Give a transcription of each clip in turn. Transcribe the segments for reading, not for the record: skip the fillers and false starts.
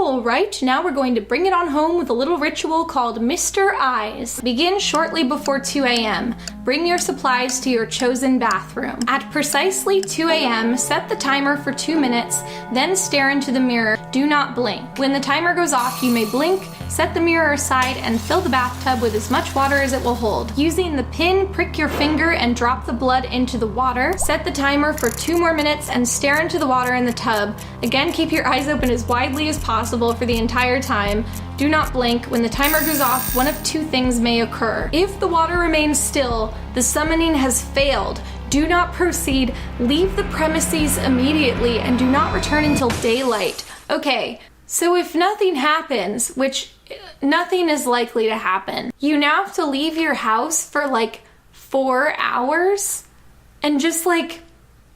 All right, now we're going to bring it on home with a little ritual called Mr. Eyes. Begin shortly before 2 a.m. Bring your supplies to your chosen bathroom. At precisely 2 a.m., set the timer for 2 minutes, then stare into the mirror. Do not blink. When the timer goes off, you may blink, set the mirror aside, and fill the bathtub with as much water as it will hold. Using the pin, prick your finger and drop the blood into the water. Set the timer for 2 more minutes and stare into the water in the tub. Again, keep your eyes open as widely as possible for the entire time. Do not blink. When the timer goes off, one of 2 things may occur. If the water remains still, the summoning has failed. Do not proceed. Leave the premises immediately and do not return until daylight. Okay, so if nothing happens, which nothing is likely to happen, you now have to leave your house for like 4 hours and just like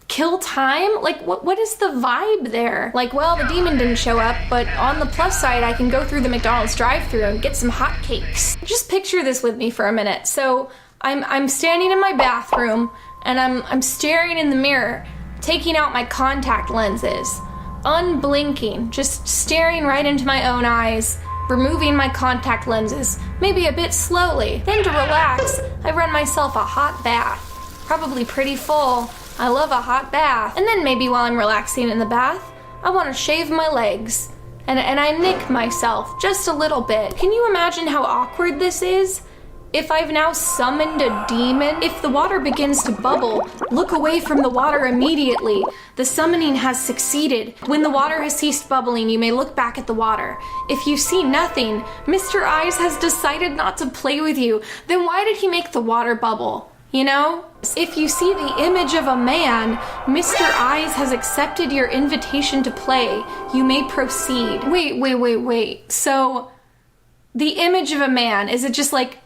kill time? Like, what is the vibe there? Like, well, the demon didn't show up, but on the plus side, I can go through the McDonald's drive-thru and get some hotcakes. Just picture this with me for a minute. So I'm standing in my bathroom and I'm staring in the mirror, taking out my contact lenses, unblinking, just staring right into my own eyes, removing my contact lenses, maybe a bit slowly. Then to relax, I run myself a hot bath, probably pretty full. I love a hot bath. And then maybe while I'm relaxing in the bath, I want to shave my legs. And I nick myself just a little bit. Can you imagine how awkward this is? If I've now summoned a demon, if the water begins to bubble, look away from the water immediately. The summoning has succeeded. When the water has ceased bubbling, you may look back at the water. If you see nothing, Mr. Eyes has decided not to play with you. Then why did he make the water bubble? You know? If you see the image of a man, Mr. Eyes has accepted your invitation to play. You may proceed. Wait. So, the image of a man, is it just like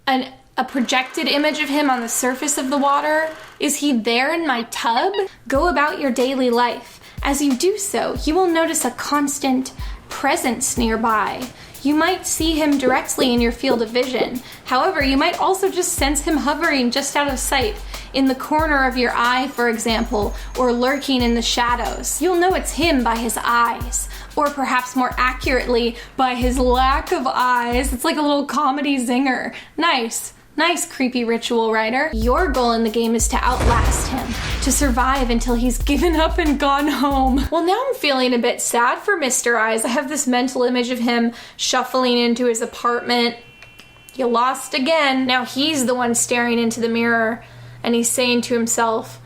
a projected image of him on the surface of the water? Is he there in my tub? Go about your daily life. As you do so, you will notice a constant presence nearby. You might see him directly in your field of vision. However, you might also just sense him hovering just out of sight, in the corner of your eye, for example, or lurking in the shadows. You'll know it's him by his eyes, or perhaps more accurately, by his lack of eyes. It's like a little comedy zinger. Nice, creepy ritual writer. Your goal in the game is to outlast him, to survive until he's given up and gone home. Well, now I'm feeling a bit sad for Mr. Eyes. I have this mental image of him shuffling into his apartment. You lost again. Now he's the one staring into the mirror, and he's saying to himself,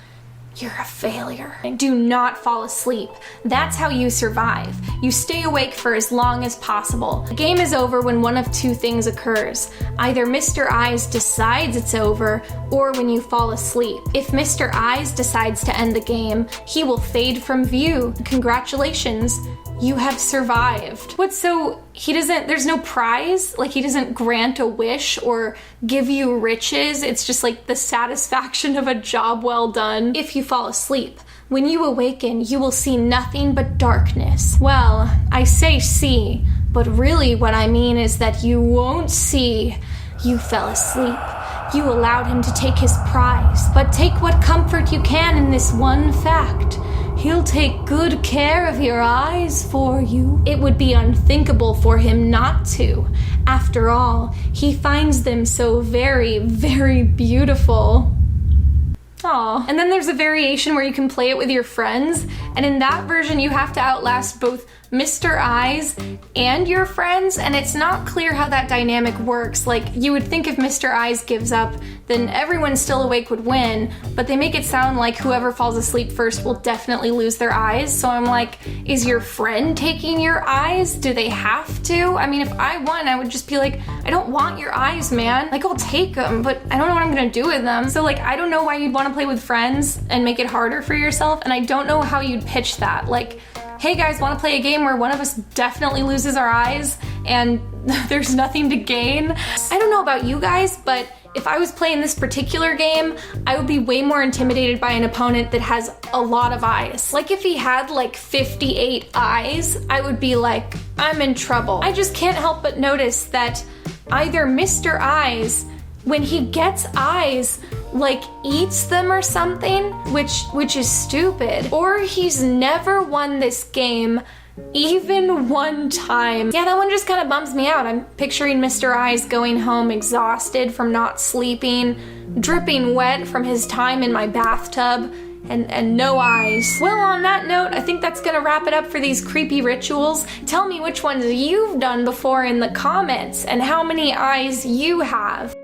"You're a failure." Do not fall asleep. That's how you survive. You stay awake for as long as possible. The game is over when one of 2 things occurs. Either Mr. Eyes decides it's over, or when you fall asleep. If Mr. Eyes decides to end the game, he will fade from view. Congratulations, you have survived. There's no prize? Like, he doesn't grant a wish or give you riches? It's just like the satisfaction of a job well done. If you fall asleep, when you awaken, you will see nothing but darkness. Well, I say see, but really what I mean is that you won't see. You fell asleep. You allowed him to take his prize, but take what comfort you can in this one fact. He'll take good care of your eyes for you. It would be unthinkable for him not to. After all, he finds them so very, very beautiful. Aww. And then there's a variation where you can play it with your friends, and in that version you have to outlast both Mr. Eyes and your friends, and it's not clear how that dynamic works. Like, you would think if Mr. Eyes gives up, then everyone still awake would win, but they make it sound like whoever falls asleep first will definitely lose their eyes. So I'm like, is your friend taking your eyes? Do they have to? I mean, if I won, I would just be like, I don't want your eyes, man. Like, I'll take them, but I don't know what I'm gonna do with them. So like, I don't know why you'd want to play with friends and make it harder for yourself, and I don't know how you'd pitch that. Like, hey guys, want to play a game where one of us definitely loses our eyes and there's nothing to gain? I don't know about you guys, but if I was playing this particular game, I would be way more intimidated by an opponent that has a lot of eyes. Like, if he had like 58 eyes, I would be like, I'm in trouble. I just can't help but notice that either Mr. Eyes, when he gets eyes, like eats them or something, which is stupid, or he's never won this game Even one time. Yeah, that one just kind of bums me out. I'm picturing Mr. Eyes going home exhausted from not sleeping, dripping wet from his time in my bathtub, and no eyes. Well, on that note, I think that's gonna wrap it up for these creepy rituals. Tell me which ones you've done before in the comments and how many eyes you have.